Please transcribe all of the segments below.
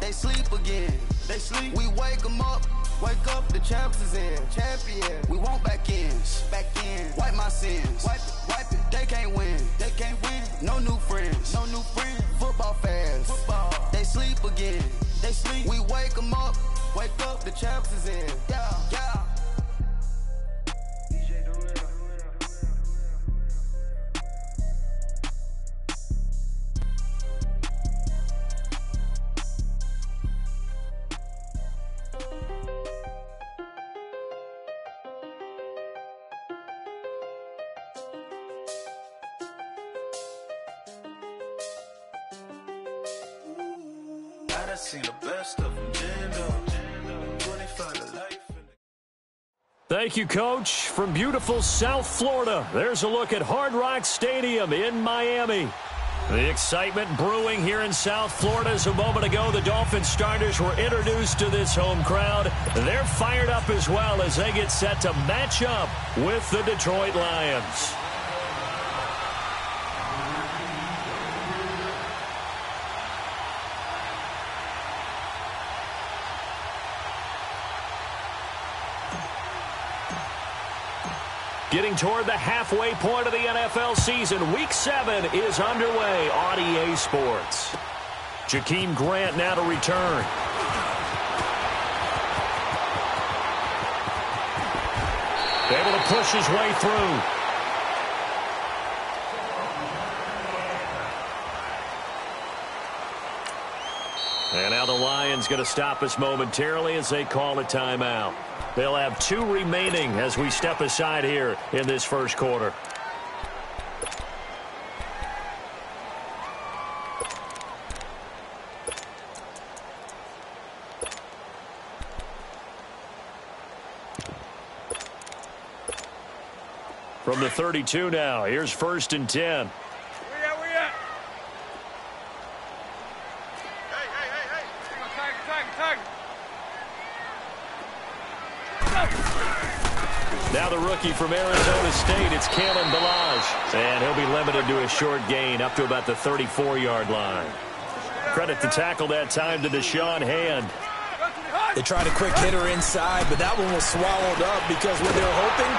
They sleep again. They sleep. We wake them up. Wake up, the champs is in. Champion. We want back in. Back in. Wipe my sins. Wipe it. They can't win. They can't win. No new friends. No new friends. Football fans. Football. They sleep again. They sleep. We wake them up. Wake up, the champs is in. Yeah, yeah. Seen the best of them, Thank you, Coach. From beautiful South Florida, there's a look at Hard Rock Stadium in Miami. The excitement brewing here in South Florida as a moment ago the Dolphins starters were introduced to this home crowd. They're fired up as well as they get set to match up with the Detroit Lions. Getting toward the halfway point of the NFL season, Week 7 is underway on EA Sports. Jakeem Grant now to return. Able to push his way through. And now the Lions going to stop us momentarily as they call a timeout. They'll have 2 remaining as we step aside here in this first quarter. From the 32 now, here's 1st and 10. Now the rookie from Arizona State, it's Kalen Ballage. And he'll be limited to a short gain up to about the 34-yard line. Credit the tackle that time to Deshaun Hand. They tried a quick hitter inside, but that one was swallowed up because what they were hoping,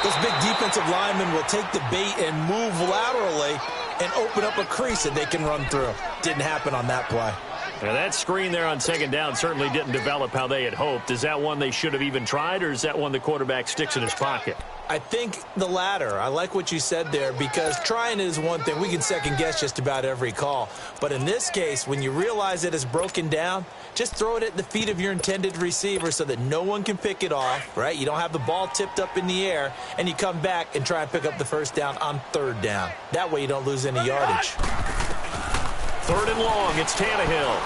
those big defensive linemen will take the bait and move laterally and open up a crease that they can run through. Didn't happen on that play. Now that screen there on 2nd down certainly didn't develop how they had hoped. Is that one they should have even tried, or is that one the quarterback sticks in his pocket? I think the latter. I like what you said there because trying is one thing. We can second-guess just about every call. But in this case, when you realize it is broken down, just throw it at the feet of your intended receiver so that no one can pick it off, right? You don't have the ball tipped up in the air, and you come back and try and pick up the 1st down on 3rd down. That way you don't lose any yardage. 3rd and long, it's Tannehill.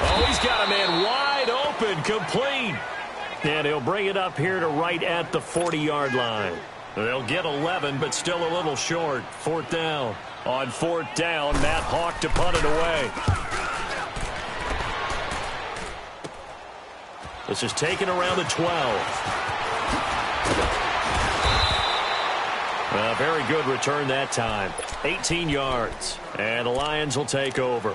Oh, he's got a man wide open, complete. And he'll bring it up here to right at the 40-yard line. They'll get 11, but still a little short. 4th down. On 4th down, Matt Hawk to punt it away. This is taken around the 12. A very good return that time. 18 yards. And the Lions will take over.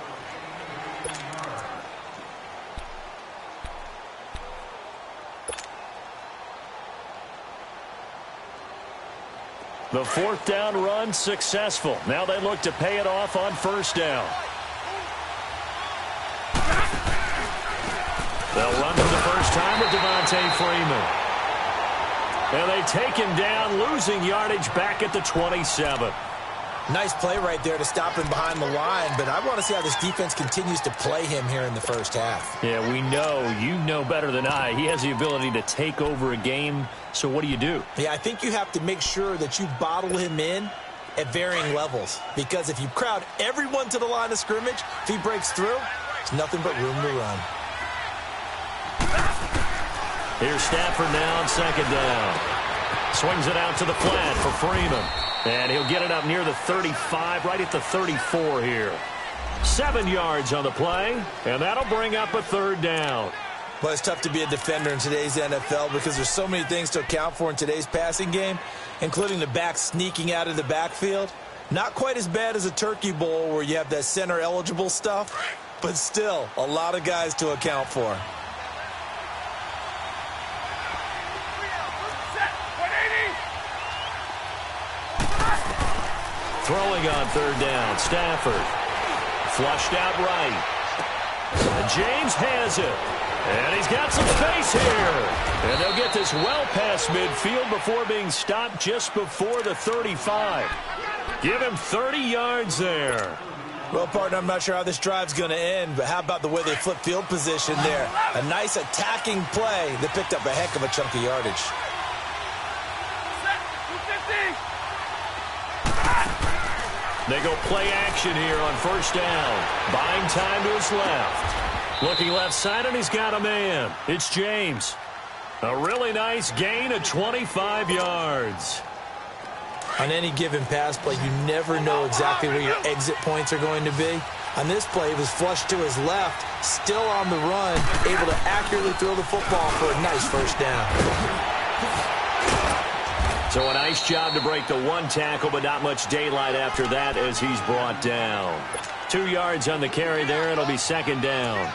The 4th down run successful. Now they look to pay it off on 1st down. They'll run for the first time with Devontae Freeman. And they take him down, losing yardage back at the 27. Nice play right there to stop him behind the line, but I want to see how this defense continues to play him here in the first half. Yeah, we know. You know better than I. He has the ability to take over a game, so what do? Yeah, I think you have to make sure that you bottle him in at varying levels, because if you crowd everyone to the line of scrimmage, if he breaks through, there's nothing but room to run. Here's Stafford now on 2nd down. Swings it out to the flat for Freeman. And he'll get it up near the 35, right at the 34 here. 7 yards on the play, and that'll bring up a 3rd down. Well, it's tough to be a defender in today's NFL because there's so many things to account for in today's passing game, including the back sneaking out of the backfield. Not quite as bad as a turkey bowl where you have that center-eligible stuff, but still a lot of guys to account for. Throwing on third down, Stafford. Flushed out right. And James has it. And he's got some space here. And they'll get this well past midfield before being stopped just before the 35. Give him 30 yards there. Well, partner, I'm not sure how this drive's going to end, but how about the way they flip field position there? A nice attacking play that picked up a heck of a chunk of yardage. They go play action here on first down. Buying time to his left. Looking left side, and he's got a man. It's James. A really nice gain of 25 yards. On any given pass play, you never know exactly where your exit points are going to be. On this play, he was flushed to his left, still on the run, able to accurately throw the football for a nice first down. So a nice job to break the one tackle, but not much daylight after that as he's brought down. 2 yards on the carry there. It'll be second down.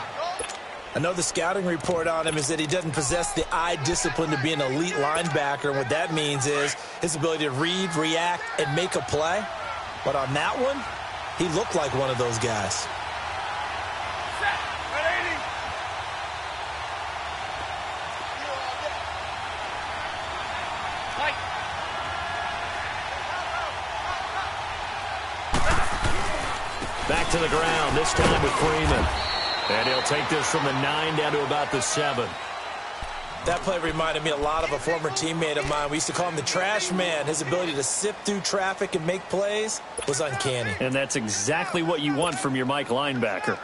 I know the scouting report on him is that he doesn't possess the eye discipline to be an elite linebacker. And what that means is his ability to read, react, and make a play. But on that one, he looked like one of those guys. Back to the ground, this time with Freeman. And he'll take this from the 9 down to about the 7. That play reminded me a lot of a former teammate of mine. We used to call him the trash man. His ability to sift through traffic and make plays was uncanny. And that's exactly what you want from your Mike linebacker.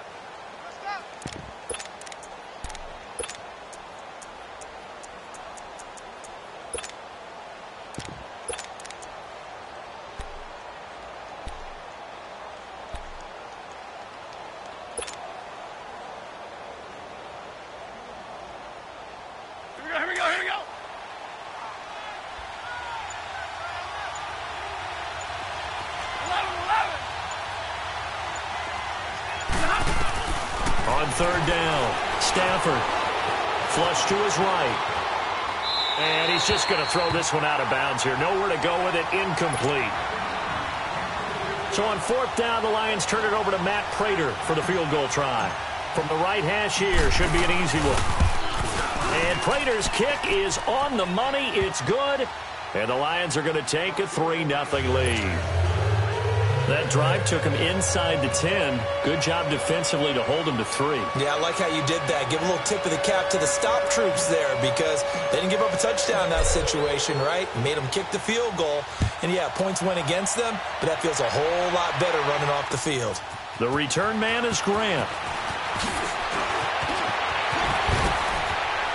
Third down, Stafford, flush to his right. And he's just going to throw this one out of bounds here. Nowhere to go with it, incomplete. So on fourth down, the Lions turn it over to Matt Prater for the field goal try. From the right hash here, should be an easy one. And Prater's kick is on the money. It's good. And the Lions are going to take a 3-0 lead. That drive took him inside the 10. Good job defensively to hold him to 3. Yeah, I like how you did that. Give a little tip of the cap to the stop troops there because they didn't give up a touchdown in that situation, right? Made them kick the field goal. And, yeah, points went against them, but that feels a whole lot better running off the field. The return man is Grant.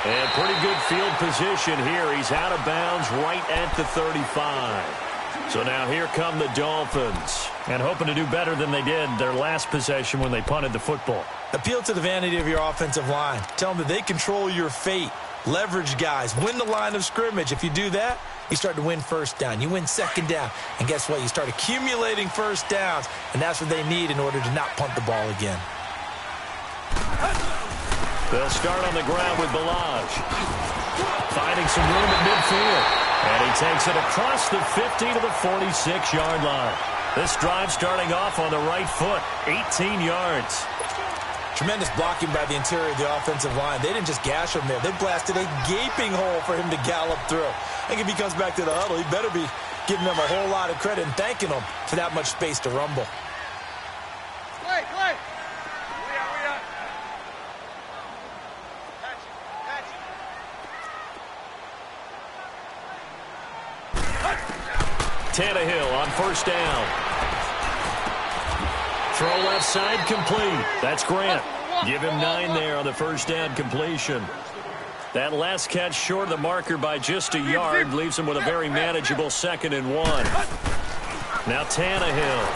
And pretty good field position here. He's out of bounds right at the 35. So now here come the Dolphins. And hoping to do better than they did their last possession when they punted the football. Appeal to the vanity of your offensive line. Tell them that they control your fate. Leverage guys. Win the line of scrimmage. If you do that, you start to win first down. You win second down. And guess what? You start accumulating first downs. And that's what they need in order to not punt the ball again. They'll start on the ground with Ballage. Finding some room at midfield. And he takes it across the 50 to the 46-yard line. This drive starting off on the right foot, 18 yards. Tremendous blocking by the interior of the offensive line. They didn't just gash him there. They blasted a gaping hole for him to gallop through. I think if he comes back to the huddle, he better be giving them a whole lot of credit and thanking them for that much space to rumble. Clay. Tannehill on first down. Throw left side complete. That's Grant. Give him 9 there on the first down completion. That last catch short of the marker by just a yard leaves him with a very manageable 2nd and 1. Now Tannehill.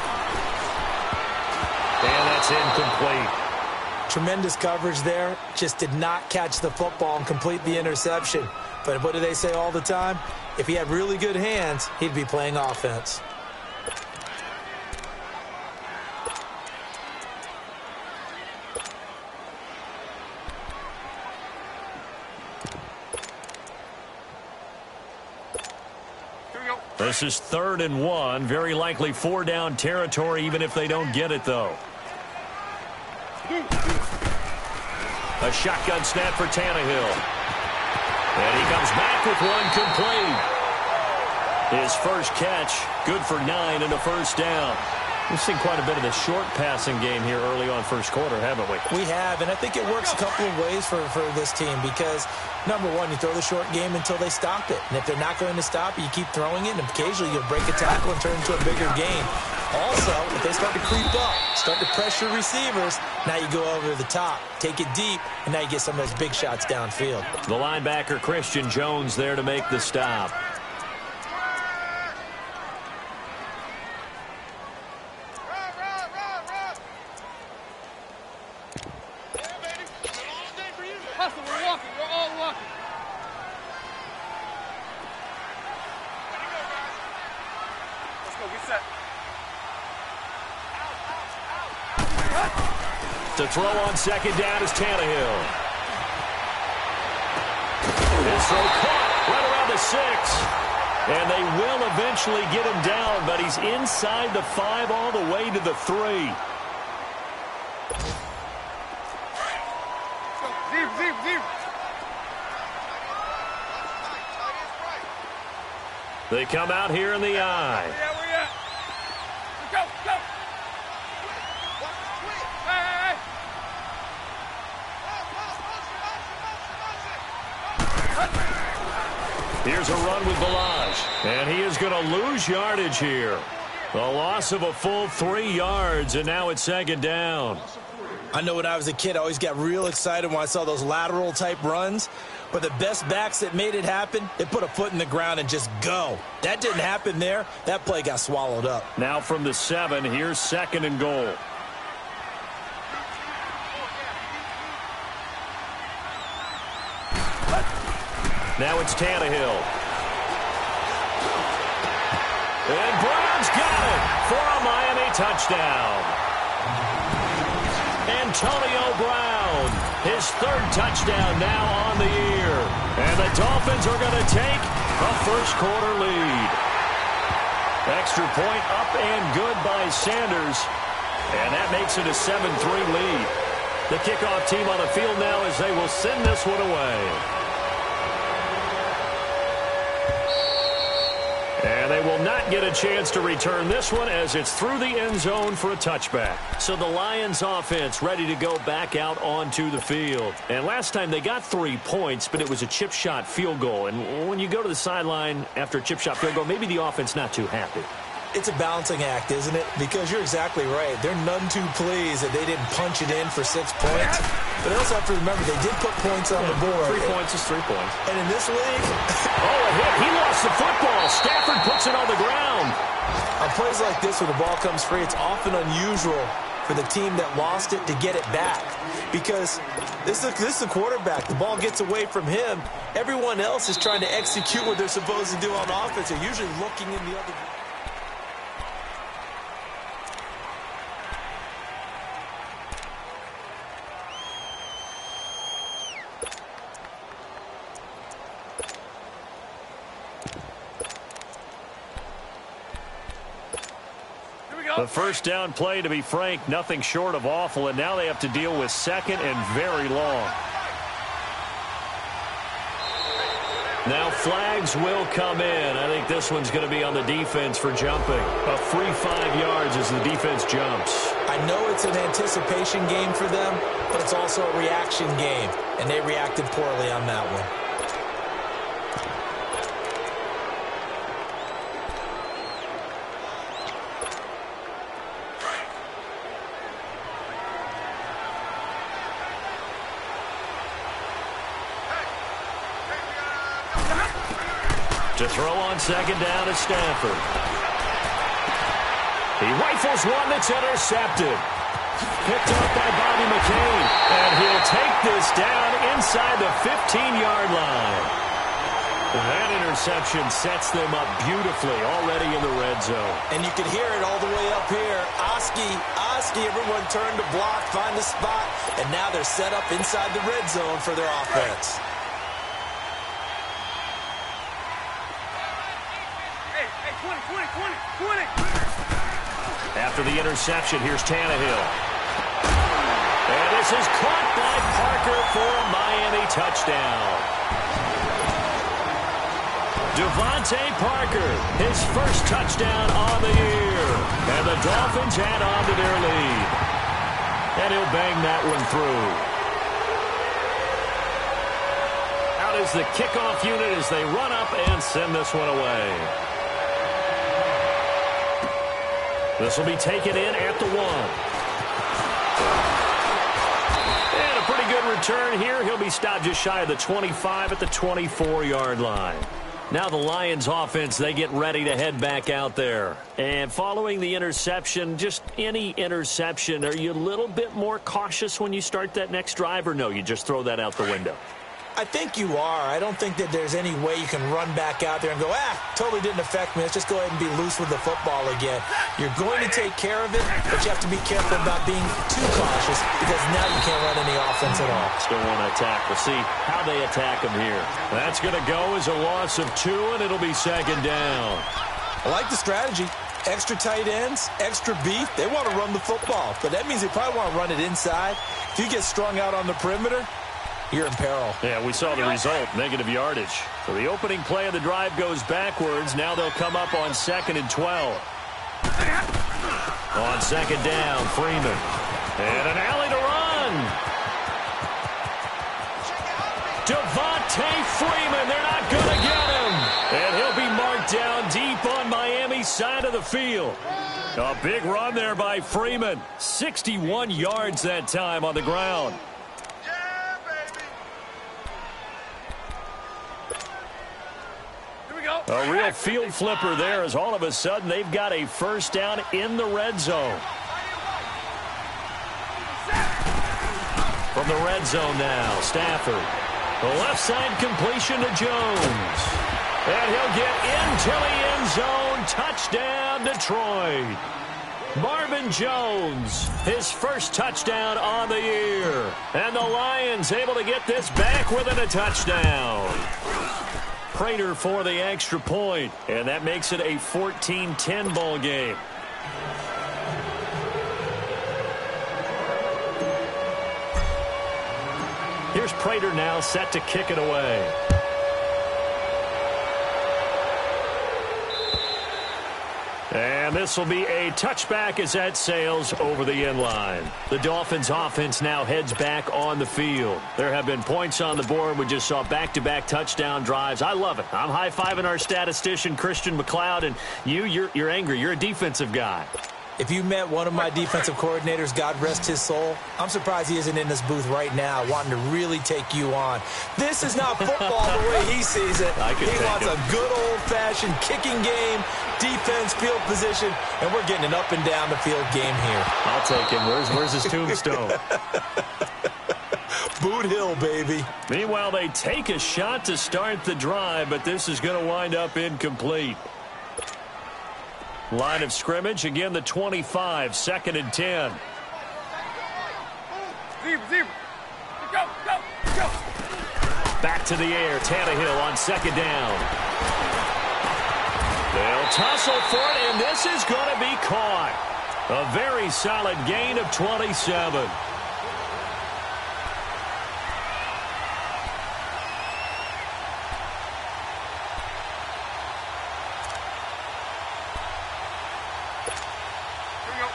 And that's incomplete. Tremendous coverage there. Just did not catch the football and complete the interception. But what do they say all the time? If he had really good hands, he'd be playing offense. This is 3rd and 1. Very likely 4-down territory, even if they don't get it, though. A shotgun snap for Tannehill. And he comes back with one complete. His first catch, good for 9 and a first down. We've seen quite a bit of the short passing game here early on first quarter, haven't we? We have, and I think it works a couple of ways for this team because, number one, you throw the short game until they stop it. And if they're not going to stop it, you keep throwing it, and occasionally you'll break a tackle and turn it into a bigger game. Also, if they start to creep up, start to pressure receivers, now you go over the top, take it deep, and now you get some of those big shots downfield. The linebacker, Christian Jones, there to make the stop. To throw on second down is Tannehill. His throw caught right around the 6. And they will eventually get him down, but he's inside the 5 all the way to the 3. They come out here in the eye. Here's a run with Ballage, and he is going to lose yardage here. A loss of a full 3 yards, and now it's second down. I know when I was a kid, I always got real excited when I saw those lateral-type runs. But the best backs that made it happen, they put a foot in the ground and just go. That didn't happen there. That play got swallowed up. Now from the 7, here's 2nd and goal. Now it's Tannehill. And Brown's got it for a Miami touchdown. Antonio Brown, his 3rd touchdown now on the year. And the Dolphins are going to take a first quarter lead. Extra point up and good by Sanders. And that makes it a 7-3 lead. The kickoff team on the field now as they will send this one away. And they will not get a chance to return this one as it's through the end zone for a touchback. So the Lions offense ready to go back out onto the field. And last time they got 3 points, but it was a chip shot field goal. And when you go to the sideline after a chip shot field goal, maybe the offense not too happy. It's a balancing act, isn't it? Because you're exactly right. They're none too pleased that they didn't punch it in for 6 points. But they also have to remember they did put points on the board. 3 points is 3 points. And in this league... a hit. He lost the football. Stafford puts it on the ground. On plays like this where the ball comes free, it's often unusual for the team that lost it to get it back. Because this is a quarterback. The ball gets away from him. Everyone else is trying to execute what they're supposed to do on offense. They're usually looking in the other... The first down play, to be frank, nothing short of awful, and now they have to deal with 2nd and very long. Now flags will come in. I think this one's going to be on the defense for jumping. A free 5 yards as the defense jumps. I know it's an anticipation game for them, but it's also a reaction game, and they reacted poorly on that one. To throw on second down is Stanford. He rifles one that's intercepted. Picked up by Bobby McCain. And he'll take this down inside the 15-yard line. That interception sets them up beautifully already in the red zone. And you can hear it all the way up here. Oski, everyone turned to block, find a spot, and now they're set up inside the red zone for their offense. Hey, After the interception, here's Tannehill. And this is caught by Parker for a Miami touchdown. Devontae Parker, his first touchdown on the year. And the Dolphins add on to their lead. And he'll bang that one through. Out is the kickoff unit as they run up and send this one away. This will be taken in at the 1. And a pretty good return here. He'll be stopped just shy of the 25 at the 24-yard line. Now the Lions offense, they get ready to head back out there. And following the interception, just any interception, are you a little bit more cautious when you start that next drive, or no, you just throw that out the window? I think you are. I don't think that there's any way you can run back out there and go, totally didn't affect me. Let's just go ahead and be loose with the football again. You're going to take care of it, but you have to be careful about being too cautious because now you can't run any offense at all. Still want to attack. We'll see how they attack him here. That's going to go as a loss of 2, and it'll be second down. I like the strategy. Extra tight ends, extra beef. They want to run the football, but that means they probably want to run it inside. If you get strung out on the perimeter, you're in peril. Yeah, we saw the result, negative yardage. So the opening play of the drive goes backwards. Now they'll come up on 2nd and 12. On second down, Freeman. And an alley to run. Devontae Freeman, they're not going to get him. And he'll be marked down deep on Miami's side of the field. A big run there by Freeman. 61 yards that time on the ground. A real field flipper there as all of a sudden they've got a first down in the red zone. From the red zone now, Stafford. The left side completion to Jones. And he'll get into the end zone. Touchdown, Detroit. Marvin Jones, his first touchdown on the year. And the Lions able to get this back within a touchdown. Prater for the extra point, and that makes it a 14-10 ball game. Here's Prater now set to kick it away. And this will be a touchback as that sails over the end line. The Dolphins offense now heads back on the field. There have been points on the board. We just saw back-to-back touchdown drives. I love it. I'm high-fiving our statistician, Christian McLeod, and you're angry. You're a defensive guy. If you met one of my defensive coordinators, God rest his soul, I'm surprised he isn't in this booth right now wanting to really take you on. This is not football the way he sees it. He wants a good old-fashioned kicking game, defense, field position, and we're getting an up and down the field game here. I'll take him. Where's his tombstone? Boot Hill, baby. Meanwhile, they take a shot to start the drive, but this is going to wind up incomplete. Line of scrimmage, again, the 25, 2nd and 10. Zebra. Go. Back to the air, Tannehill on 2nd down. They'll tussle for it, and this is going to be caught. A very solid gain of 27.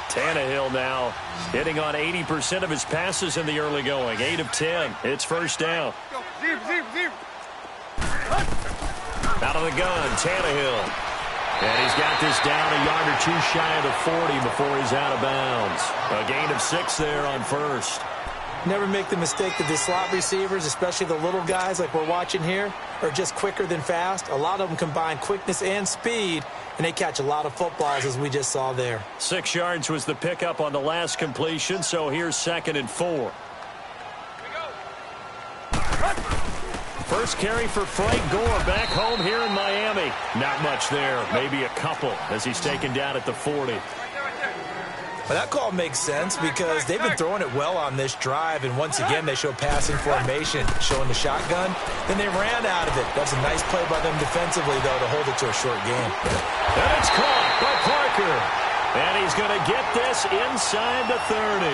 Tannehill now hitting on 80% of his passes in the early going. 8 of 10. It's first down. Zebra. Out of the gun, Tannehill. And he's got this down a yard or two shy of the 40 before he's out of bounds. A gain of 6 there on first. Never make the mistake that the slot receivers, especially the little guys like we're watching here, are just quicker than fast. A lot of them combine quickness and speed, and they catch a lot of footballs, as we just saw there. 6 yards was the pickup on the last completion, so here's 2nd and 4. First carry for Frank Gore back home here in Miami. Not much there, maybe a couple as he's taken down at the 40. Well, that call makes sense because they've been throwing it well on this drive, and once again they show passing formation, showing the shotgun. Then they ran out of it. That's a nice play by them defensively, though, to hold it to a short game. And it's caught by Parker. And he's going to get this inside the 30.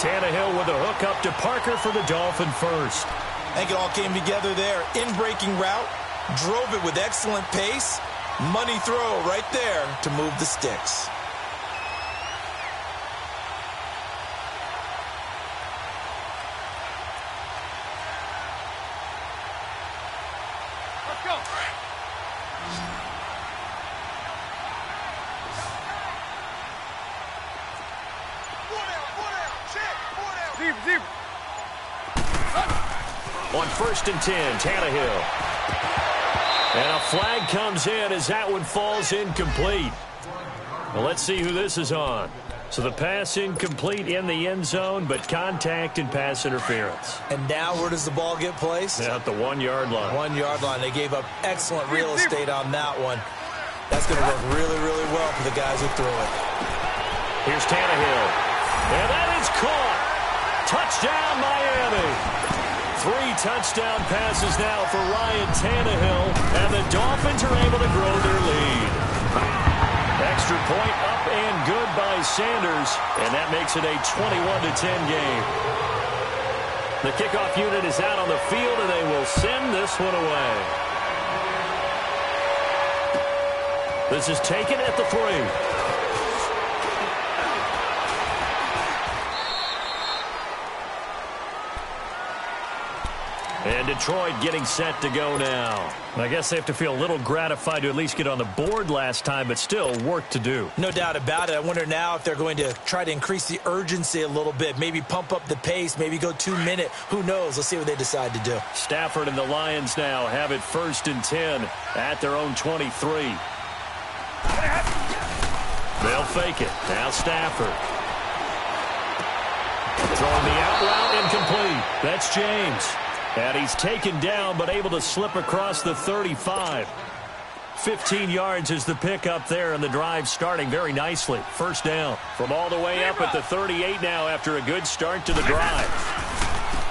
Tannehill with a hook up to Parker for the Dolphin first. I think it all came together there. In-breaking route, drove it with excellent pace. Money throw right there to move the sticks. Let's go. Zebra. On 1st and 10, Tannehill. And a flag comes in as that one falls incomplete. Well, let's see who this is on. So the pass incomplete in the end zone, but contact and pass interference. And now where does the ball get placed? At the 1-yard line. 1-yard line. They gave up excellent real estate on that one. That's going to work really, really well for the guys who threw it. Here's Tannehill. And that is caught. Touchdown, Miami. 3 touchdown passes now for Ryan Tannehill, and the Dolphins are able to grow their lead. Extra point up and good by Sanders, and that makes it a 21-10 game. The kickoff unit is out on the field, and they will send this one away. This is taken at the 3. And Detroit getting set to go now. I guess they have to feel a little gratified to at least get on the board last time, but still work to do. No doubt about it. I wonder now if they're going to try to increase the urgency a little bit, maybe pump up the pace, maybe go 2-minute. Who knows? Let's see what they decide to do. Stafford and the Lions now have it 1st and 10 at their own 23. They'll fake it. Now Stafford. Throwing the out route incomplete. That's James. And he's taken down, but able to slip across the 35. 15 yards is the pickup there, and the drive starting very nicely. First down from all the way up at the 38 now after a good start to the drive.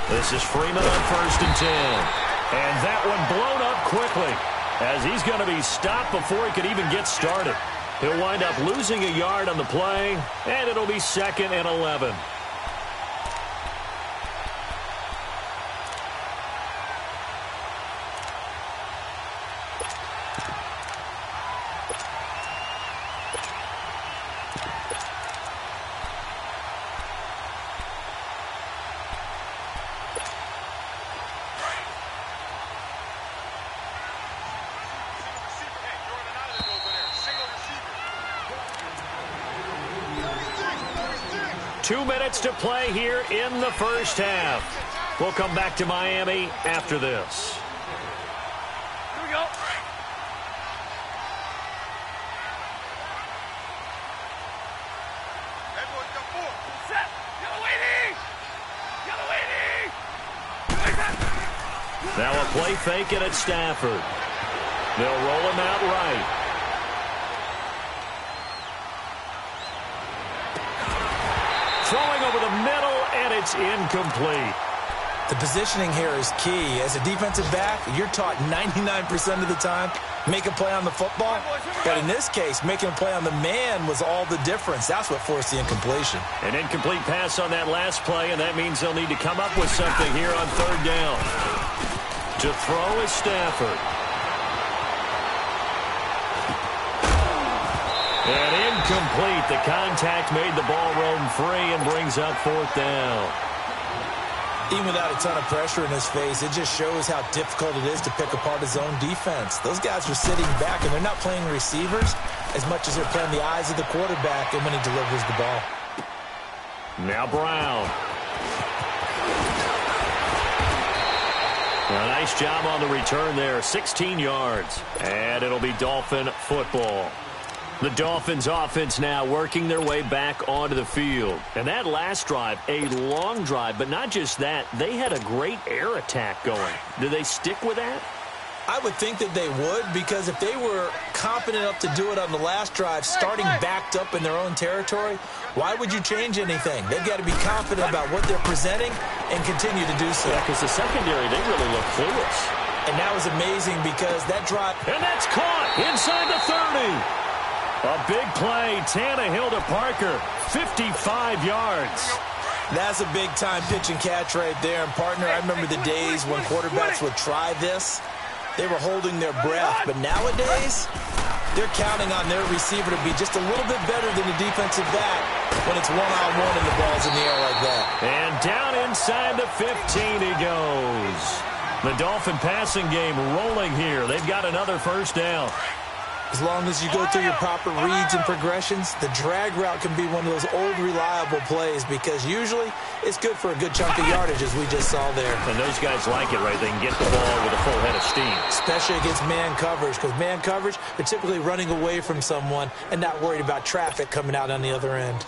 This is Freeman on 1st and 10. And that one blown up quickly as he's going to be stopped before he could even get started. He'll wind up losing a yard on the play, and it'll be 2nd and 11. Two minutes to play here in the first half. We'll come back to Miami after this. Here we go. Set. Now a play fake it at Stafford. They'll roll him out right. Throwing over the middle, and it's incomplete. The positioning here is key. As a defensive back, you're taught 99% of the time, make a play on the football. But in this case, making a play on the man was all the difference. That's what forced the incompletion. An incomplete pass on that last play, and that means they'll need to come up with something here on 3rd down. To throw is Stafford. And incomplete. The contact made the ball roam free and brings up 4th down. Even without a ton of pressure in his face, it just shows how difficult it is to pick apart his own defense. Those guys are sitting back, and they're not playing receivers as much as they're playing the eyes of the quarterback and when he delivers the ball. Now Brown. A nice job on the return there. 16 yards. And it'll be Dolphin football. The Dolphins offense now working their way back onto the field. And that last drive, a long drive, but not just that, they had a great air attack going. Do they stick with that? I would think that they would, because if they were confident enough to do it on the last drive, starting backed up in their own territory, why would you change anything? They've got to be confident about what they're presenting and continue to do so. Yeah, because the secondary, they really look clueless. And that was amazing because that drive... And that's caught inside the 30. A big play. Tannehill to Parker. 55 yards. That's a big-time pitch and catch right there. And, partner, I remember the days when quarterbacks would try this. They were holding their breath. But nowadays, they're counting on their receiver to be just a little bit better than the defensive back when it's one-on-one and the ball's in the air like that. And down inside the 15 he goes. The Dolphin passing game rolling here. They've got another first down. As long as you go through your proper reads and progressions, the drag route can be one of those old reliable plays because usually it's good for a good chunk of yardage as we just saw there. And those guys like it, right? They can get the ball with a full head of steam. Especially against man coverage because man coverage, they're typically running away from someone and not worried about traffic coming out on the other end.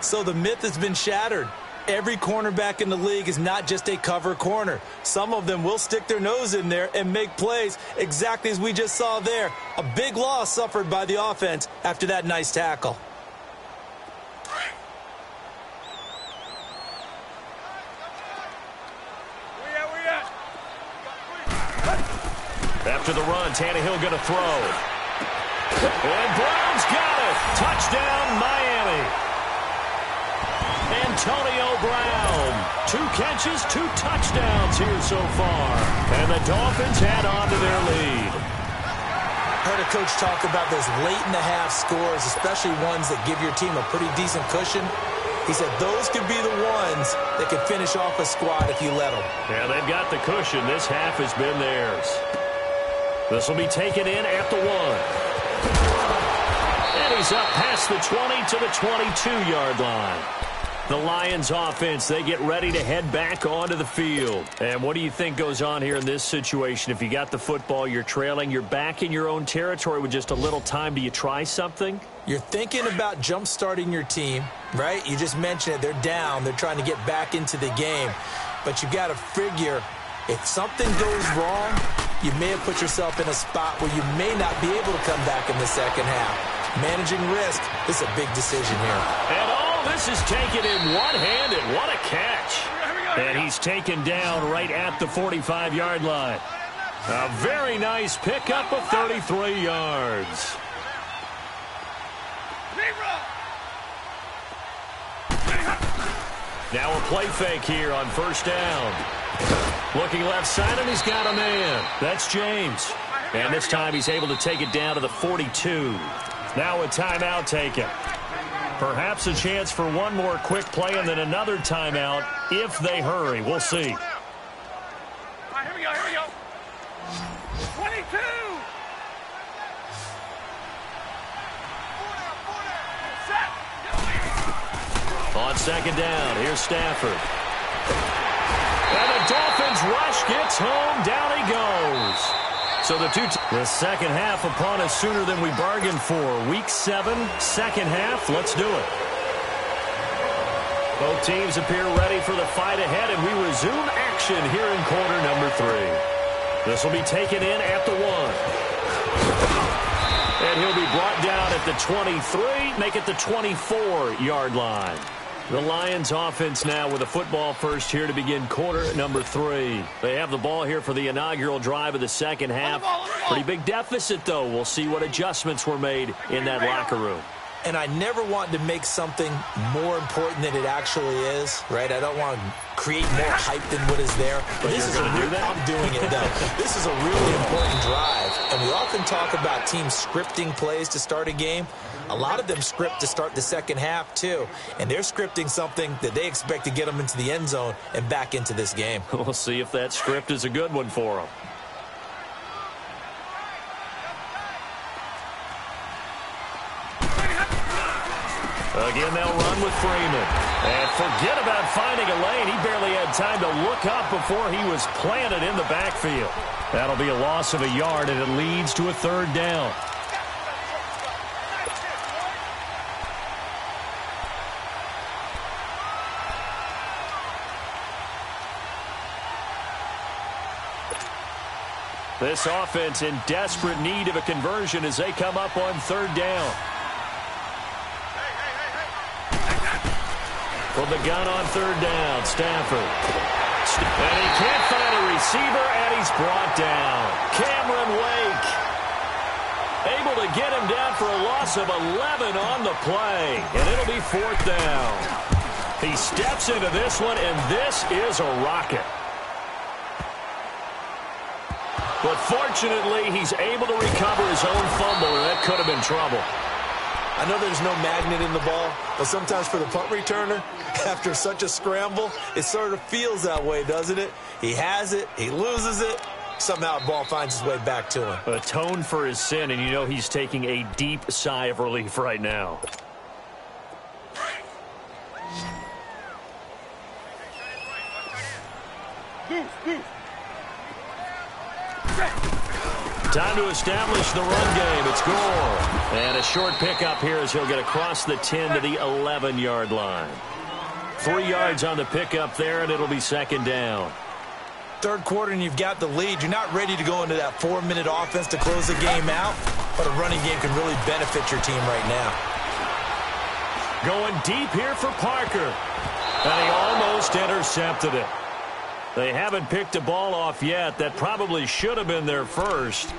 So the myth has been shattered. Every cornerback in the league is not just a cover corner. Some of them will stick their nose in there and make plays exactly as we just saw there. A big loss suffered by the offense after that nice tackle. After the run, Tannehill going to throw. And Brown's got it. Touchdown, Miami. Antonio Brown, 2 catches, 2 touchdowns here so far. And the Dolphins add on to their lead. I heard a coach talk about those late-in-the-half scores, especially ones that give your team a pretty decent cushion. He said those could be the ones that could finish off a squad if you let them. Yeah, they've got the cushion. This half has been theirs. This will be taken in at the 1. And he's up past the 20 to the 22-yard line. The Lions offense, they get ready to head back onto the field. And what do you think goes on here in this situation? If you got the football, you're trailing, you're back in your own territory with just a little time. Do you try something? You're thinking about jump-starting your team, right? You just mentioned it. They're down. They're trying to get back into the game. But you got to figure if something goes wrong, you may have put yourself in a spot where you may not be able to come back in the second half. Managing risk, this is a big decision here. And this is taken in one-handed. What a catch. And he's taken down right at the 45-yard line. A very nice pickup of 33 yards. Now a play fake here on first down. Looking left side, and he's got a man. That's James. And this time he's able to take it down to the 42. Now a timeout taken. Perhaps a chance for one more quick play and then another timeout if they hurry. We'll see. Here we go. 22. On second down, here's Stafford. And the Dolphins rush gets home. Down he goes. So the second half upon us sooner than we bargained for. Week 7, second half. Let's do it. Both teams appear ready for the fight ahead, and we resume action here in quarter number 3. This will be taken in at the 1. And he'll be brought down at the 23, make it the 24-yard line. The Lions offense now with a football first here to begin quarter number 3. They have the ball here for the inaugural drive of the second half. Pretty big deficit, though. We'll see what adjustments were made in that locker room. And I never want to make something more important than it actually is, right? I don't want to create more hype than what is there. But this is I'm doing it, though. This is a really important drive. And we often talk about teams scripting plays to start a game. A lot of them script to start the second half, too. And they're scripting something that they expect to get them into the end zone and back into this game. We'll see if that script is a good one for them. Again, they'll run with Freeman. And forget about finding a lane. He barely had time to look up before he was planted in the backfield. That'll be a loss of a yard, and it leads to a third down. This offense in desperate need of a conversion as they come up on third down. From the gun on third down, Stafford. And he can't find a receiver, and he's brought down. Cameron Wake. Able to get him down for a loss of 11 on the play. And it'll be 4th down. He steps into this one, and this is a rocket. But fortunately, he's able to recover his own fumble, and that could have been trouble. I know there's no magnet in the ball, but sometimes for the punt returner, after such a scramble, it sort of feels that way, doesn't it? He has it, he loses it, somehow the ball finds its way back to him. Atone for his sin, and you know he's taking a deep sigh of relief right now. Time to establish the run game. It's Gore. And a short pickup here as he'll get across the 10 to the 11-yard line. 3 yards on the pickup there, and it'll be 2nd down. Third quarter and you've got the lead. You're not ready to go into that 4-minute offense to close the game out, but a running game can really benefit your team right now. Going deep here for Parker. And he almost intercepted it. They haven't picked a ball off yet. That probably should have been their first.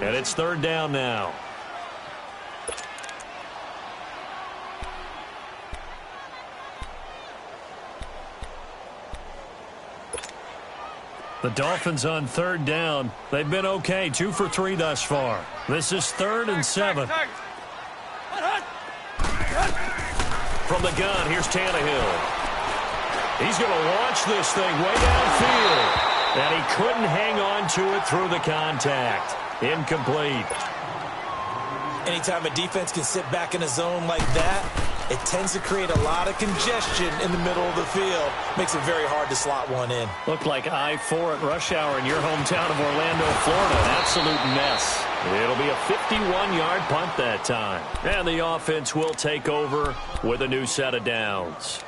And it's 3rd down now. The Dolphins on 3rd down. They've been okay, 2 for 3 thus far. This is 3rd and 7. From the gun, here's Tannehill. He's going to launch this thing way downfield. And he couldn't hang on to it through the contact. Incomplete. Anytime a defense can sit back in a zone like that, it tends to create a lot of congestion in the middle of the field. Makes it very hard to slot one in. Looked like I-4 at rush hour in your hometown of Orlando, Florida. An absolute mess. It'll be a 51-yard punt that time. And the offense will take over with a new set of downs.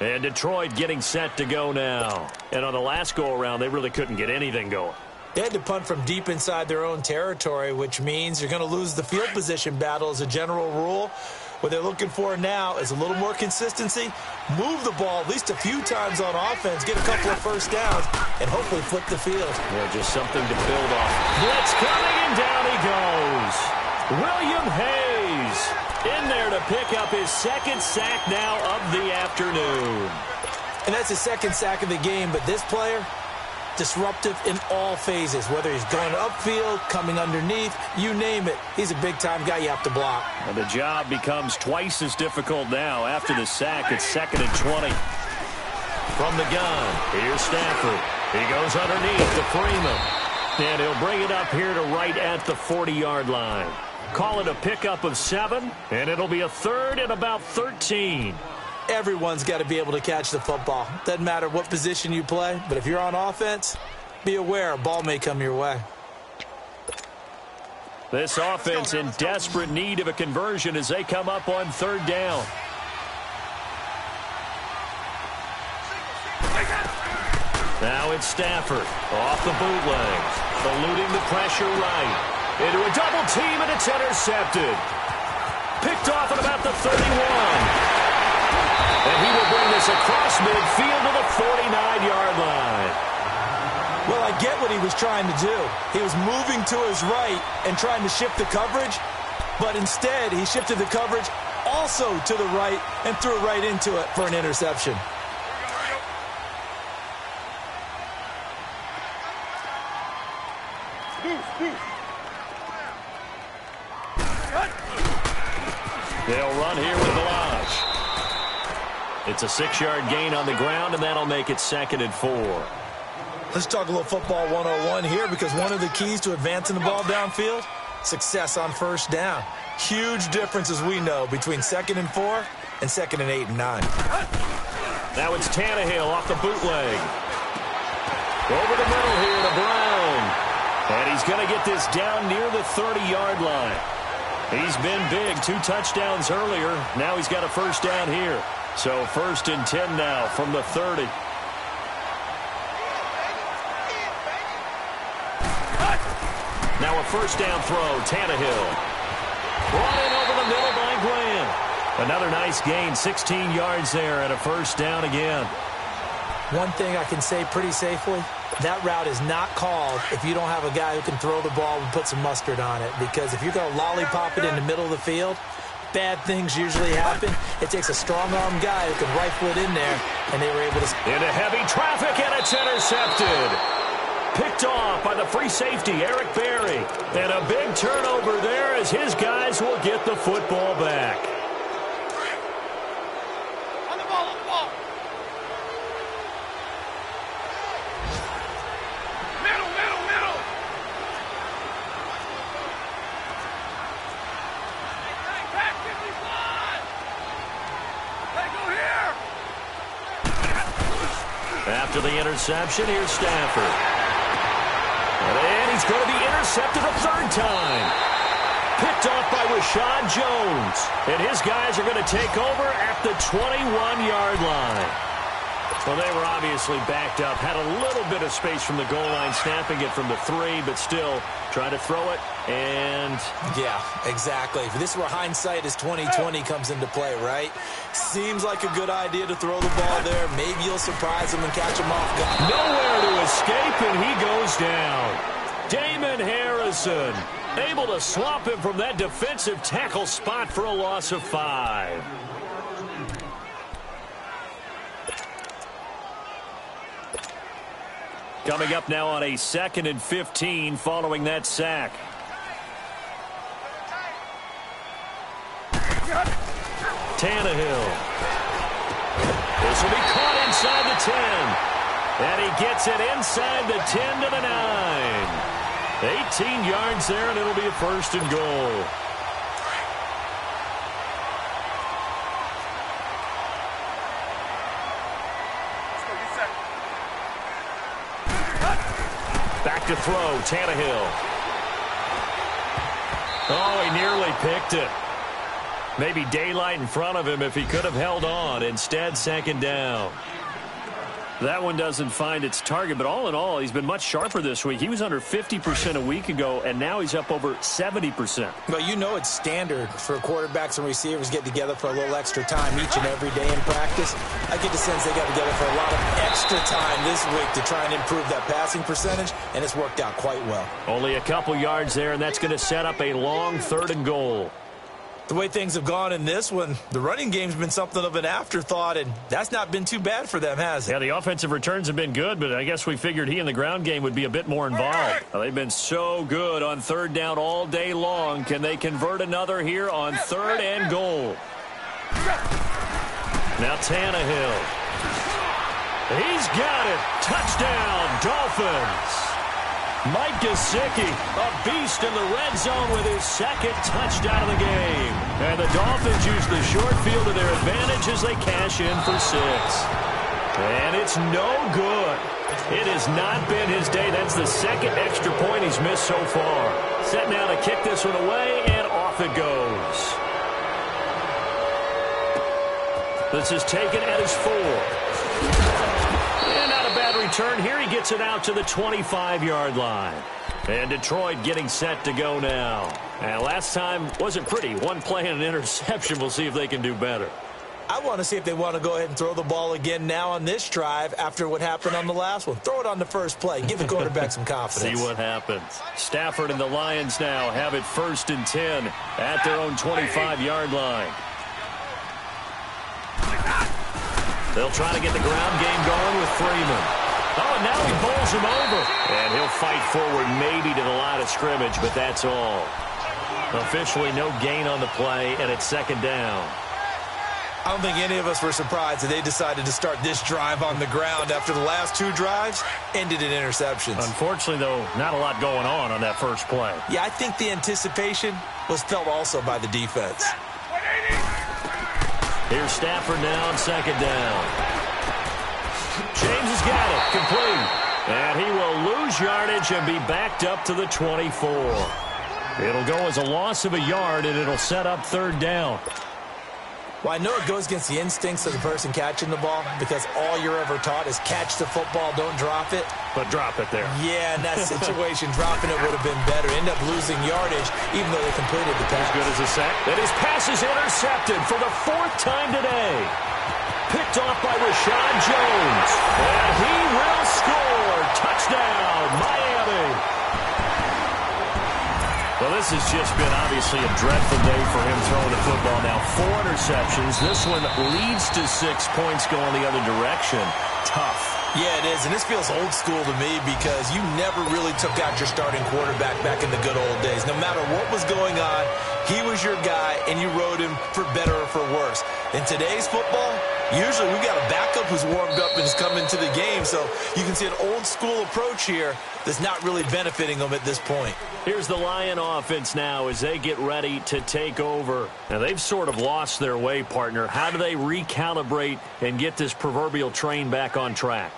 And Detroit getting set to go now. And on the last go-around, they really couldn't get anything going. They had to punt from deep inside their own territory, which means you're going to lose the field position battle as a general rule. What they're looking for now is a little more consistency, move the ball at least a few times on offense, get a couple of first downs, and hopefully flip the field. Yeah, just something to build off. Blitz coming, and down he goes. William Hayes in there to pick up his 2nd sack now of the afternoon. And that's his 2nd sack of the game, but this player, disruptive in all phases, whether he's going upfield, coming underneath, you name it. He's a big-time guy you have to block. And the job becomes twice as difficult now. After the sack, it's 2nd and 20. From the gun, here's Stafford. He goes underneath to Freeman. And he'll bring it up here to right at the 40-yard line. Call it a pickup of 7, and it'll be a 3rd and about 13. Everyone's got to be able to catch the football. Doesn't matter what position you play, but if you're on offense, be aware a ball may come your way. This offense in desperate need of a conversion as they come up on 3rd down. Now it's Stafford off the bootlegs, eluding the pressure right. Into a double team, and it's intercepted. Picked off at about the 31. And he will bring this across midfield to the 49-yard line. Well, I get what he was trying to do. He was moving to his right and trying to shift the coverage, but instead he shifted the coverage also to the right and threw it right into it for an interception. They'll run here with Balaj. It's a 6-yard gain on the ground, and that'll make it 2nd and 4. Let's talk a little football 101 here, because one of the keys to advancing the ball downfield, success on first down. Huge difference, as we know, between 2nd and 4 and 2nd and 8 and 9. Now it's Tannehill off the bootleg. Over the middle here to Brown. And he's going to get this down near the 30-yard line. He's been big, 2 touchdowns earlier. Now he's got a first down here. So 1st and 10 now from the 30. Now a first down throw, Tannehill. Brought in over the middle by Glenn. Another nice gain, 16 yards there, and a first down again. One thing I can say pretty safely, That route is not called if you don't have a guy who can throw the ball and put some mustard on it, because if you're going to lollipop it in the middle of the field, bad things usually happen. It takes a strong-arm guy who can rifle it in there, and they were able to... Into heavy traffic, and it's intercepted. Picked off by the free safety, Eric Berry. And a big turnover there as his guys will get the football back. On the ball, on the ball. Middle, middle, middle. Back 55. They go here. After the interception, here's Stafford. And he's going to be intercepted a third time. Picked off by Rashad Jones. And his guys are going to take over at the 21-yard line. Well, they were obviously backed up. Had a little bit of space from the goal line, snapping it from the 3, but still trying to throw it. And yeah, exactly. This is where hindsight is 20/20 comes into play, right? Seems like a good idea to throw the ball there. Maybe you'll surprise him and catch him off guard. Nowhere to escape, and he goes down. Damon Harrison able to swap him from that defensive tackle spot for a loss of 5. Coming up now on a 2nd and 15 following that sack. Tannehill. This will be caught inside the 10. And he gets it inside the 10 to the 9. 18 yards there, and it'll be a 1st and goal. Back to throw, Tannehill. Oh, he nearly picked it. Maybe daylight in front of him if he could have held on. Instead, 2nd down. That one doesn't find its target, but all in all, he's been much sharper this week. He was under 50% a week ago, and now he's up over 70%. Well, you know it's standard for quarterbacks and receivers get together for a little extra time each and every day in practice. I get the sense they got together for a lot of extra time this week to try and improve that passing percentage, and it's worked out quite well. Only a couple yards there, and that's going to set up a long 3rd and goal. The way things have gone in this one, the running game's been something of an afterthought, and that's not been too bad for them, has it? Yeah, the offensive returns have been good, but I guess we figured he in the ground game would be a bit more involved. Well, they've been so good on 3rd down all day long. Can they convert another here on 3rd and goal? Now Tannehill. He's got it. Touchdown, Dolphins. Mike Gesicki, a beast in the red zone with his 2nd touchdown of the game. And the Dolphins use the short field to their advantage as they cash in for 6. And it's no good. It has not been his day. That's the 2nd extra point he's missed so far. Set now to kick this one away, and off it goes. This is taken at his 4. And not a bad return here. He gets it out to the 25-yard line. And Detroit getting set to go now. And last time wasn't pretty. One play and an interception. We'll see if they can do better. I want to see if they want to go ahead and throw the ball again now on this drive after what happened on the last one. Throw it on the first play. Give the quarterback some confidence. See what happens. Stafford and the Lions now have it 1st and 10 at their own 25-yard line. They'll try to get the ground game going with Freeman. Oh, and now he bowls him over. And he'll fight forward maybe to the line of scrimmage, but that's all. Officially no gain on the play, and it's 2nd down. I don't think any of us were surprised that they decided to start this drive on the ground after the last 2 drives ended in interceptions. Unfortunately, though, not a lot going on that first play. Yeah, I think the anticipation was felt also by the defense. Here's Stafford now on 2nd down. James has got it. Complete. And he will lose yardage and be backed up to the 24. It'll go as a loss of a yard, and it'll set up 3rd down. Well, I know it goes against the instincts of the person catching the ball because all you're ever taught is catch the football, don't drop it. But drop it there. Yeah, in that situation, dropping it would have been better. End up losing yardage even though they completed the pass. As good as a sack. And his pass is intercepted for the 4th time today. Picked off by Rashad Jones. And he will score. Touchdown. this has just been obviously a dreadful day for him throwing the football. Now 4 interceptions. This one leads to 6 points going the other direction. Tough. Yeah, it is, and this feels old school to me because you never really took out your starting quarterback back in the good old days. No matter what was going on, he was your guy, and you rode him for better or for worse. In today's football, usually we got a backup who's warmed up and has come into the game, so you can see an old school approach here that's not really benefiting them at this point. Here's the Lion offense now as they get ready to take over. Now, they've sort of lost their way, partner. How do they recalibrate and get this proverbial train back on track?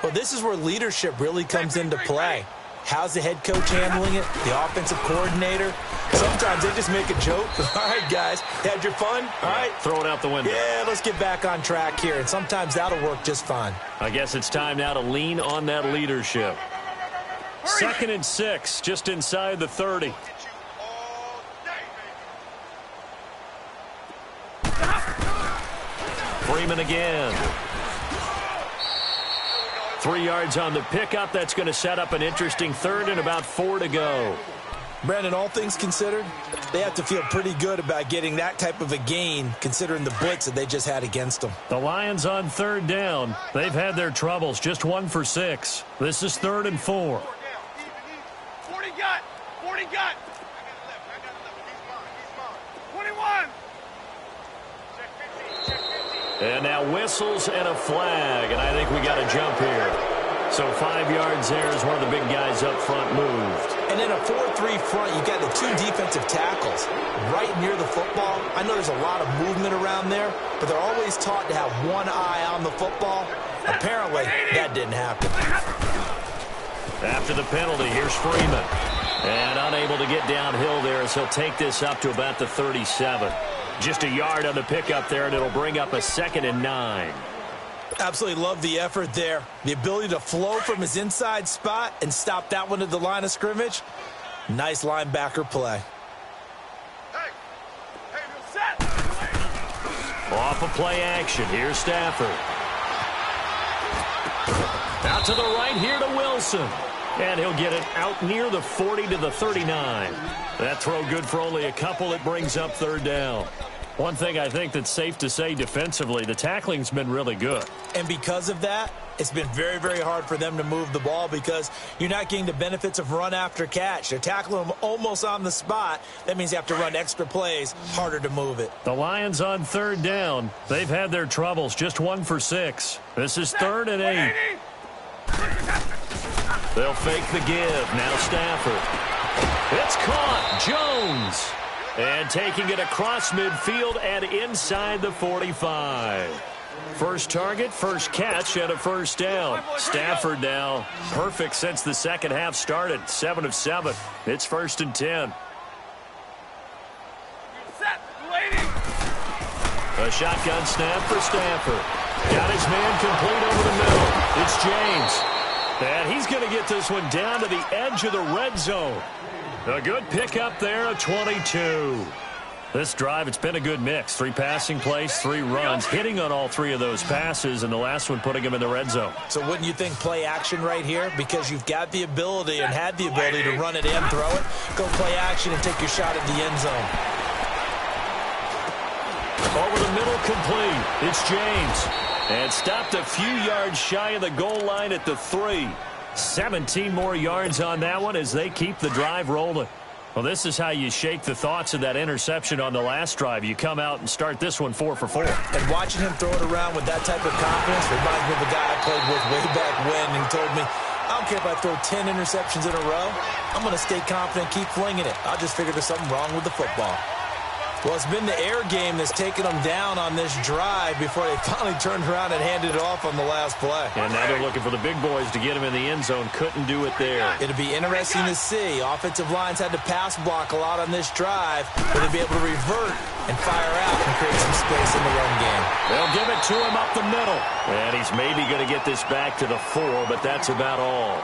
Well, this is where leadership really comes into play. How's the head coach handling it? The offensive coordinator? Sometimes they just make a joke. All right, guys, had your fun? All right. Throw it out the window. Yeah, let's get back on track here, and sometimes that'll work just fine. I guess it's time now to lean on that leadership. 2nd and 6, just inside the 30. Freeman again. 3 yards on the pickup. That's going to set up an interesting 3rd and about 4 to go. Brandon, all things considered, they have to feel pretty good about getting that type of a gain considering the blitz that they just had against them. The Lions on 3rd down. They've had their troubles. Just 1 for 6. This is 3rd and 4. 40 gut. 40 gut. 21. And now whistles and a flag, and I think we got a jump here. So 5 yards there as one of the big guys up front moved. And in a 4-3 front, you got the 2 defensive tackles right near the football. I know there's a lot of movement around there, but they're always taught to have one eye on the football. Apparently, that didn't happen. After the penalty, here's Freeman. And unable to get downhill there as he'll take this up to about the 37. Just a yard on the pickup there, and it'll bring up a 2nd and 9. Absolutely love the effort there. The ability to flow from his inside spot and stop that one at the line of scrimmage. Nice linebacker play. Off of play action, here's Stafford. Out to the right here to Wilson. And he'll get it out near the 40 to the 39. That throw good for only a couple. It brings up 3rd down. One thing I think that's safe to say defensively, the tackling's been really good. And because of that, it's been very, very hard for them to move the ball because you're not getting the benefits of run after catch. They're tackling them almost on the spot. That means you have to run extra plays, harder to move it. The Lions on 3rd down. They've had their troubles, just 1 for 6. This is 3rd and 8. They'll fake the give. Now Stafford. It's caught. Jones. And taking it across midfield and inside the 45. First target, first catch, and a 1st down. Stafford now perfect since the second half started. 7 of 7. It's 1st and 10. A shotgun snap for Stafford. Got his man complete over the middle. It's James. And he's going to get this one down to the edge of the red zone. A good pickup there, a 22. This drive, it's been a good mix. 3 passing plays, 3 runs, hitting on all 3 of those passes, and the last one putting him in the red zone. So wouldn't you think play action right here? Because you've got the ability and had the ability to run it in, throw it, go play action, and take your shot at the end zone. Over the middle, complete. It's James. And stopped a few yards shy of the goal line at the 3. 17 more yards on that one as they keep the drive rolling. Well, this is how you shake the thoughts of that interception on the last drive. You come out and start this one 4 for 4. And watching him throw it around with that type of confidence reminds me of a guy I played with way back when, and he told me, I don't care if I throw 10 interceptions in a row. I'm going to stay confident, keep flinging it. I just figured there's something wrong with the football. Well, it's been the air game that's taken them down on this drive before they finally turned around and handed it off on the last play. And now they're looking for the big boys to get him in the end zone. Couldn't do it there. It'll be interesting to see. Offensive lines had to pass block a lot on this drive, but they'll be able to revert and fire out and create some space in the run game. They'll give it to him up the middle. And he's maybe going to get this back to the 4, but that's about all.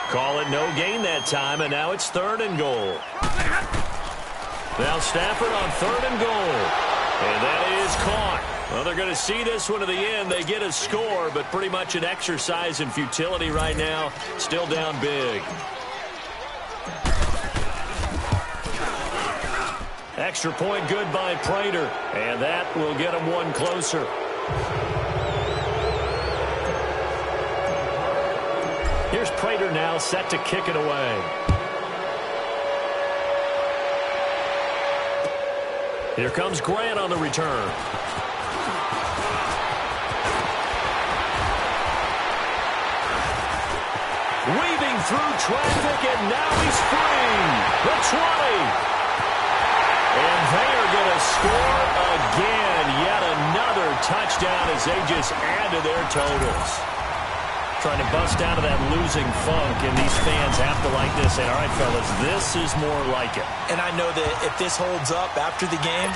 Call it no gain that time, and now it's 3rd and goal. Now Stafford on 3rd and goal. And that is caught. Well, they're going to see this one to the end. They get a score, but pretty much an exercise in futility right now. Still down big. Extra point good by Prater, and that will get him one closer. Here's Prater now set to kick it away. Here comes Grant on the return. Weaving through traffic, and now he's free. The 20. And they are going to score again. Yet another touchdown as they just add to their totals. Trying to bust out of that losing funk, and these fans have to like this. And all right, fellas, this is more like it. And I know that if this holds up after the game,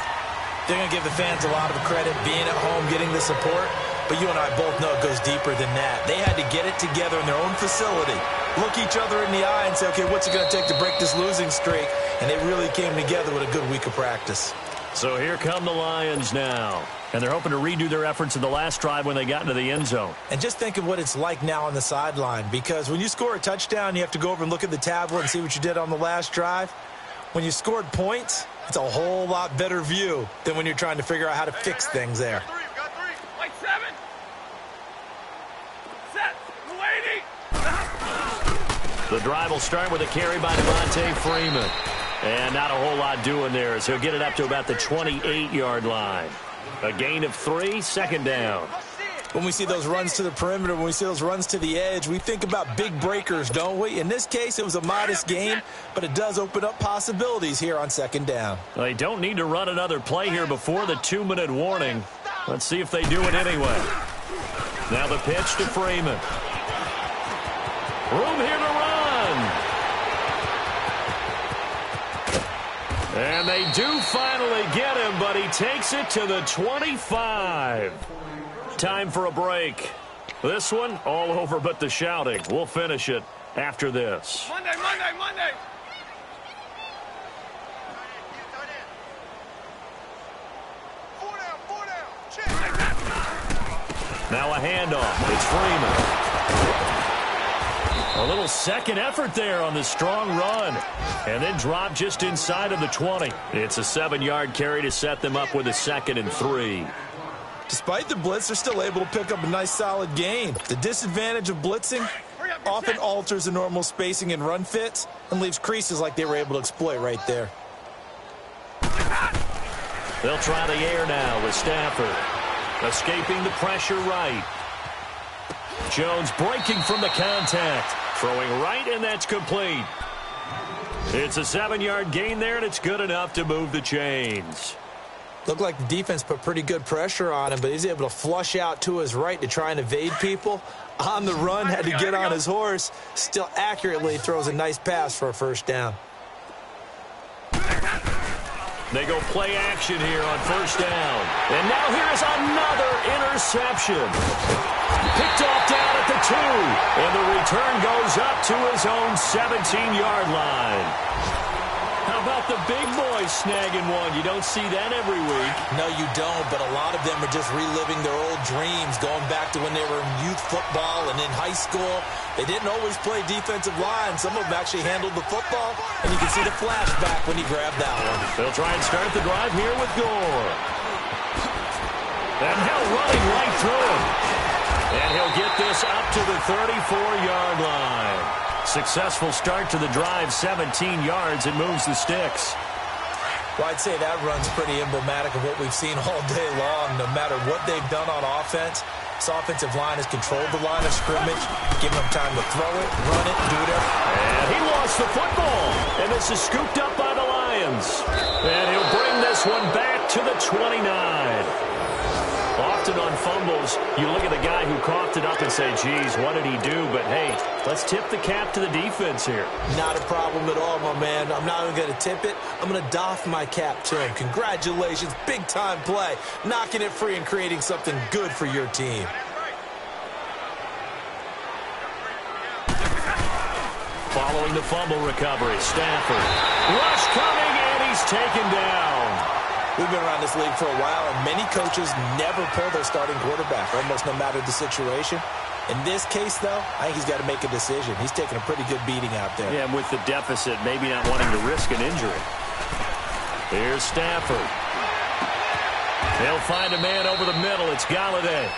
they're going to give the fans a lot of credit, being at home, getting the support. But you and I both know it goes deeper than that. They had to get it together in their own facility, look each other in the eye and say, okay, what's it going to take to break this losing streak? And they really came together with a good week of practice. So here come the Lions now. And they're hoping to redo their efforts in the last drive when they got into the end zone. And just think of what it's like now on the sideline, because when you score a touchdown, you have to go over and look at the tablet and see what you did on the last drive. When you scored points, it's a whole lot better view than when you're trying to figure out how to fix things there. Got three. Like 7. Set. 280. The drive will start with a carry by Devontae Freeman. And not a whole lot doing there as he'll get it up to about the 28-yard line. A gain of 3, second down. When we see those runs to the perimeter, when we see those runs to the edge, we think about big breakers, don't we? In this case, it was a modest gain, but it does open up possibilities here on second down. They don't need to run another play here before the 2-minute warning. Let's see if they do it anyway. Now the pitch to Freeman. Room here to run. And they do finally get him, but he takes it to the 25. Time for a break. This one, all over but the shouting. We'll finish it after this. Monday. 4 down. Check. Now a handoff. It's Freeman. A little second effort there on the strong run. And then drop just inside of the 20. It's a 7-yard carry to set them up with a 2nd and 3. Despite the blitz, they're still able to pick up a nice solid gain. The disadvantage of blitzing often alters the normal spacing and run fits and leaves creases like they were able to exploit right there. They'll try the air now with Stafford. Escaping the pressure right. Jones breaking from the contact. Throwing right, and that's complete. It's a 7-yard gain there, and it's good enough to move the chains. Looked like the defense put pretty good pressure on him, but he's able to flush out to his right to try and evade people. On the run, had to get on his horse. Still accurately throws a nice pass for a first down. They go play action here on first down. And now here's another interception. Picked off down at the 2. And the return goes up to his own 17-yard line. How about the big boys snagging one? You don't see that every week. No, you don't, but a lot of them are just reliving their old dreams, going back to when they were in youth football and in high school. They didn't always play defensive line. Some of them actually handled the football, and you can see the flashback when he grabbed that one. They'll try and start the drive here with Gore. And Hill running right through him. And he'll get this up to the 34-yard line. Successful start to the drive, 17 yards, and moves the sticks. Well, I'd say that run's pretty emblematic of what we've seen all day long. No matter what they've done on offense, this offensive line has controlled the line of scrimmage, giving them time to throw it, run it, do whatever. And he lost the football, and this is scooped up by the Lions. And he'll bring this one back to the 29. Often on fumbles, you look at the guy who coughed it up and say, geez, what did he do? But, hey, let's tip the cap to the defense here. Not a problem at all, my man. I'm not even going to tip it. I'm going to doff my cap to him. Congratulations, big-time play. Knocking it free and creating something good for your team. Following the fumble recovery, Stafford. Rush coming, and he's taken down. We've been around this league for a while, and many coaches never pull their starting quarterback, almost no matter the situation. In this case, though, I think he's got to make a decision. He's taking a pretty good beating out there. Yeah, and with the deficit, maybe not wanting to risk an injury. Here's Stafford. They'll find a man over the middle. It's Galladay.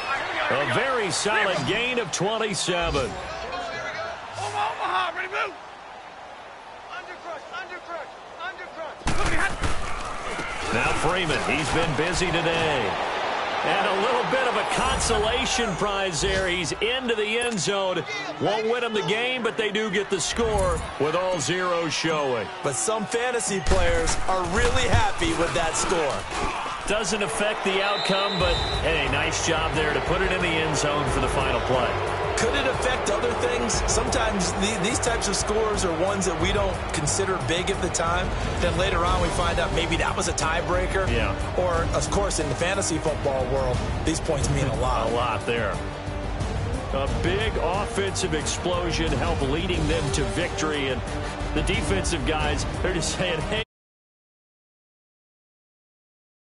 A very solid gain of 27. Omaha, ready to move. Undercrush. Now Freeman, he's been busy today. And a little bit of a consolation prize there. He's into the end zone. Won't win them the game, but they do get the score with all zeros showing. But some fantasy players are really happy with that score. Doesn't affect the outcome, but, hey, nice job there to put it in the end zone for the final play. Could it affect other things? Sometimes these types of scores are ones that we don't consider big at the time. Then later on we find out maybe that was a tiebreaker. Yeah. Or, of course, in the fantasy football world, these points mean a lot. A lot there. A big offensive explosion helped leading them to victory. And the defensive guys, they're just saying, hey.